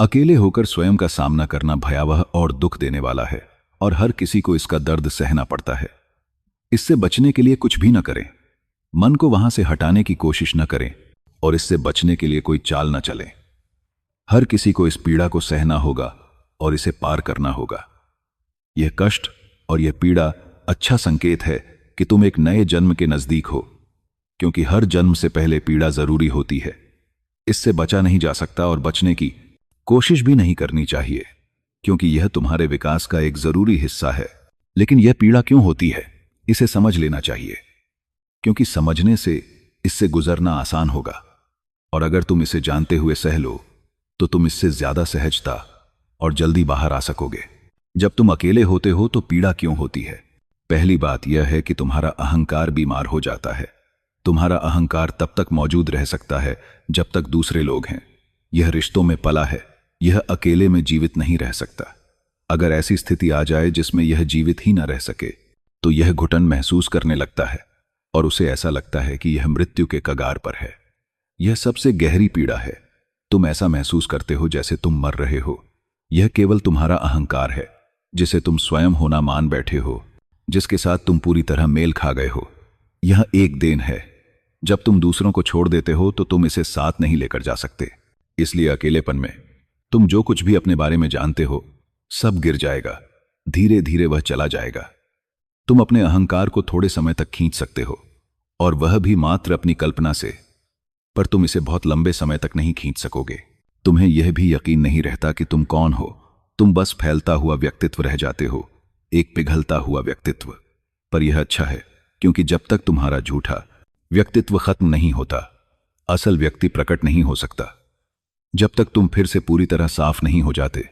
अकेले होकर स्वयं का सामना करना भयावह और दुख देने वाला है और हर किसी को इसका दर्द सहना पड़ता है। इससे बचने के लिए कुछ भी न करें, मन को वहां से हटाने की कोशिश न करें और इससे बचने के लिए कोई चाल न चलें। हर किसी को इस पीड़ा को सहना होगा और इसे पार करना होगा। यह कष्ट और यह पीड़ा अच्छा संकेत है कि तुम एक नए जन्म के नजदीक हो, क्योंकि हर जन्म से पहले पीड़ा जरूरी होती है। इससे बचा नहीं जा सकता और बचने की कोशिश भी नहीं करनी चाहिए, क्योंकि यह तुम्हारे विकास का एक जरूरी हिस्सा है। लेकिन यह पीड़ा क्यों होती है, इसे समझ लेना चाहिए, क्योंकि समझने से इससे गुजरना आसान होगा। और अगर तुम इसे जानते हुए सह लो तो तुम इससे ज्यादा सहजता और जल्दी बाहर आ सकोगे। जब तुम अकेले होते हो तो पीड़ा क्यों होती है? पहली बात यह है कि तुम्हारा अहंकार बीमार हो जाता है। तुम्हारा अहंकार तब तक मौजूद रह सकता है जब तक दूसरे लोग हैं। यह रिश्तों में पला है, यह अकेले में जीवित नहीं रह सकता। अगर ऐसी स्थिति आ जाए जिसमें यह जीवित ही न रह सके तो यह घुटन महसूस करने लगता है और उसे ऐसा लगता है कि यह मृत्यु के कगार पर है। यह सबसे गहरी पीड़ा है। तुम ऐसा महसूस करते हो जैसे तुम मर रहे हो। यह केवल तुम्हारा अहंकार है, जिसे तुम स्वयं होना मान बैठे हो, जिसके साथ तुम पूरी तरह मेल खा गए हो। यह एक देन है। जब तुम दूसरों को छोड़ देते हो तो तुम इसे साथ नहीं लेकर जा सकते। इसलिए अकेलेपन में तुम जो कुछ भी अपने बारे में जानते हो सब गिर जाएगा। धीरे धीरे वह चला जाएगा। तुम अपने अहंकार को थोड़े समय तक खींच सकते हो, और वह भी मात्र अपनी कल्पना से, पर तुम इसे बहुत लंबे समय तक नहीं खींच सकोगे। तुम्हें यह भी यकीन नहीं रहता कि तुम कौन हो। तुम बस फैलता हुआ व्यक्तित्व रह जाते हो, एक पिघलता हुआ व्यक्तित्व। पर यह अच्छा है, क्योंकि जब तक तुम्हारा झूठा व्यक्तित्व खत्म नहीं होता, असल व्यक्ति प्रकट नहीं हो सकता। जब तक तुम फिर से पूरी तरह साफ नहीं हो जाते,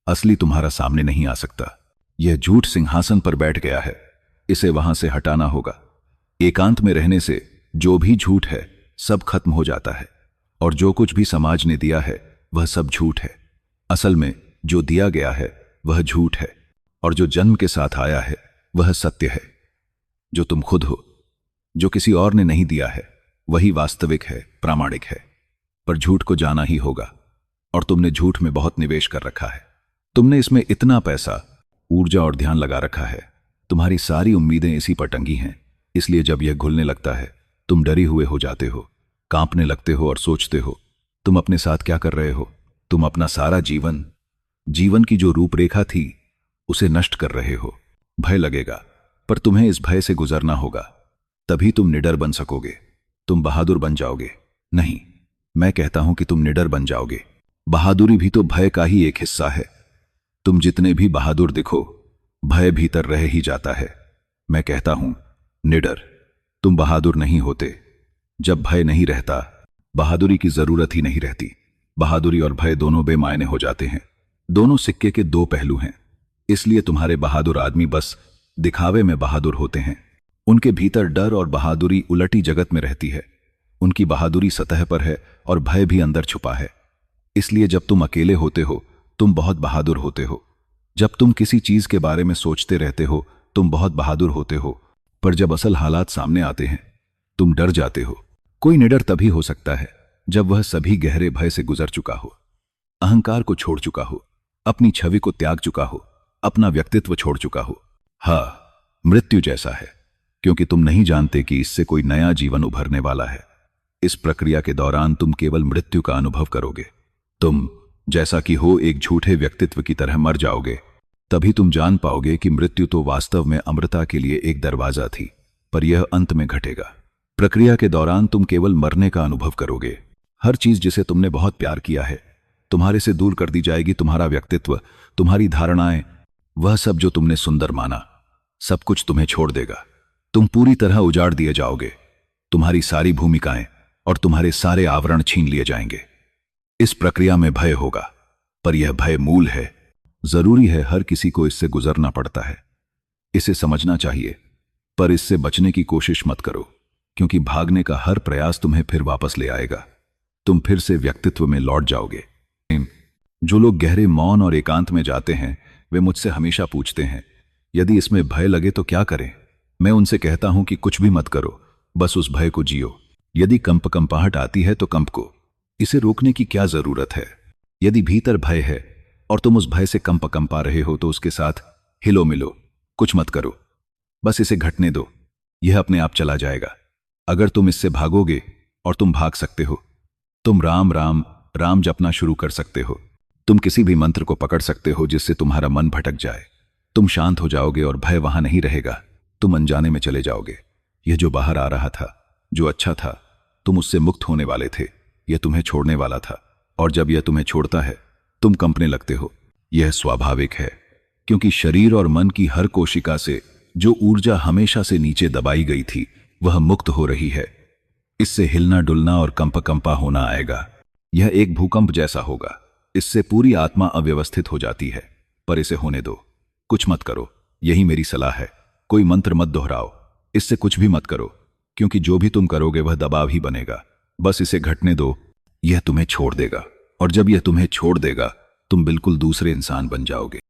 असली तुम्हारा सामने नहीं आ सकता। यह झूठ सिंहासन पर बैठ गया है, इसे वहां से हटाना होगा। एकांत में रहने से जो भी झूठ है सब खत्म हो जाता है, और जो कुछ भी समाज ने दिया है वह सब झूठ है। असल में जो दिया गया है वह झूठ है, और जो जन्म के साथ आया है वह सत्य है। जो तुम खुद हो, जो किसी और ने नहीं दिया है, वही वास्तविक है, प्रामाणिक है। पर झूठ को जाना ही होगा, और तुमने झूठ में बहुत निवेश कर रखा है। तुमने इसमें इतना पैसा, ऊर्जा और ध्यान लगा रखा है। तुम्हारी सारी उम्मीदें इसी पर टंगी हैं। इसलिए जब यह घुलने लगता है तुम डरे हुए हो जाते हो, कांपने लगते हो और सोचते हो तुम अपने साथ क्या कर रहे हो। तुम अपना सारा जीवन की जो रूपरेखा थी उसे नष्ट कर रहे हो। भय लगेगा, पर तुम्हें इस भय से गुजरना होगा, तभी तुम निडर बन सकोगे। तुम बहादुर बन जाओगे। नहीं, मैं कहता हूं कि तुम निडर बन जाओगे। बहादुरी भी तो भय का ही एक हिस्सा है। तुम जितने भी बहादुर दिखो, भय भीतर रह ही जाता है। मैं कहता हूं निडर। तुम बहादुर नहीं होते। जब भय नहीं रहता, बहादुरी की जरूरत ही नहीं रहती। बहादुरी और भय दोनों बेमायने हो जाते हैं। दोनों सिक्के के दो पहलू हैं। इसलिए तुम्हारे बहादुर आदमी बस दिखावे में बहादुर होते हैं। उनके भीतर डर और बहादुरी उलटी जगत में रहती है। उनकी बहादुरी सतह पर है और भय भी अंदर छुपा है। इसलिए जब तुम अकेले होते हो तुम बहुत बहादुर होते हो। जब तुम किसी चीज के बारे में सोचते रहते हो तुम बहुत बहादुर होते हो। पर जब असल हालात सामने आते हैं तुम डर जाते हो। कोई निडर तभी हो सकता है जब वह सभी गहरे भय से गुजर चुका हो, अहंकार को छोड़ चुका हो, अपनी छवि को त्याग चुका हो, अपना व्यक्तित्व छोड़ चुका हो। हाँ, मृत्यु जैसा है, क्योंकि तुम नहीं जानते कि इससे कोई नया जीवन उभरने वाला है। इस प्रक्रिया के दौरान तुम केवल मृत्यु का अनुभव करोगे। तुम जैसा कि हो एक झूठे व्यक्तित्व की तरह मर जाओगे। तभी तुम जान पाओगे कि मृत्यु तो वास्तव में अमृता के लिए एक दरवाजा थी, पर यह अंत में घटेगा। प्रक्रिया के दौरान तुम केवल मरने का अनुभव करोगे। हर चीज जिसे तुमने बहुत प्यार किया है तुम्हारे से दूर कर दी जाएगी। तुम्हारा व्यक्तित्व, तुम्हारी धारणाएं, वह सब जो तुमने सुंदर माना, सब कुछ तुम्हें छोड़ देगा। तुम पूरी तरह उजाड़ दिए जाओगे। तुम्हारी सारी भूमिकाएं और तुम्हारे सारे आवरण छीन लिए जाएंगे। इस प्रक्रिया में भय होगा, पर यह भय मूल है। जरूरी है, हर किसी को इससे गुजरना पड़ता है। इसे समझना चाहिए, पर इससे बचने की कोशिश मत करो, क्योंकि भागने का हर प्रयास तुम्हें फिर वापस ले आएगा। तुम फिर से व्यक्तित्व में लौट जाओगे। जो लोग गहरे मौन और एकांत में जाते हैं वे मुझसे हमेशा पूछते हैं, यदि इसमें भय लगे तो क्या करें? मैं उनसे कहता हूं कि कुछ भी मत करो, बस उस भय को जियो। यदि कंपाहट आती है तो कंप को, इसे रोकने की क्या जरूरत है? यदि भीतर भय है और तुम उस भय से कंपा रहे हो तो उसके साथ हिलो मिलो, कुछ मत करो, बस इसे घटने दो। यह अपने आप चला जाएगा। अगर तुम इससे भागोगे, और तुम भाग सकते हो, तुम राम राम राम जपना शुरू कर सकते हो। तुम किसी भी मंत्र को पकड़ सकते हो जिससे तुम्हारा मन भटक जाए। तुम शांत हो जाओगे और भय वहां नहीं रहेगा। तुम अनजाने में चले जाओगे। यह जो बाहर आ रहा था, जो अच्छा था, तुम उससे मुक्त होने वाले थे। यह तुम्हें छोड़ने वाला था, और जब यह तुम्हें छोड़ता है तुम कंपने लगते हो। यह स्वाभाविक है, क्योंकि शरीर और मन की हर कोशिका से जो ऊर्जा हमेशा से नीचे दबाई गई थी वह मुक्त हो रही है। इससे हिलना डुलना और कंपा होना आएगा। यह एक भूकंप जैसा होगा। इससे पूरी आत्मा अव्यवस्थित हो जाती है, पर इसे होने दो, कुछ मत करो। यही मेरी सलाह है। कोई मंत्र मत दोहराओ, इससे कुछ भी मत करो, क्योंकि जो भी तुम करोगे वह दबाव ही बनेगा। बस इसे घटने दो। यह तुम्हें छोड़ देगा, और जब यह तुम्हें छोड़ देगा तुम बिल्कुल दूसरे इंसान बन जाओगे।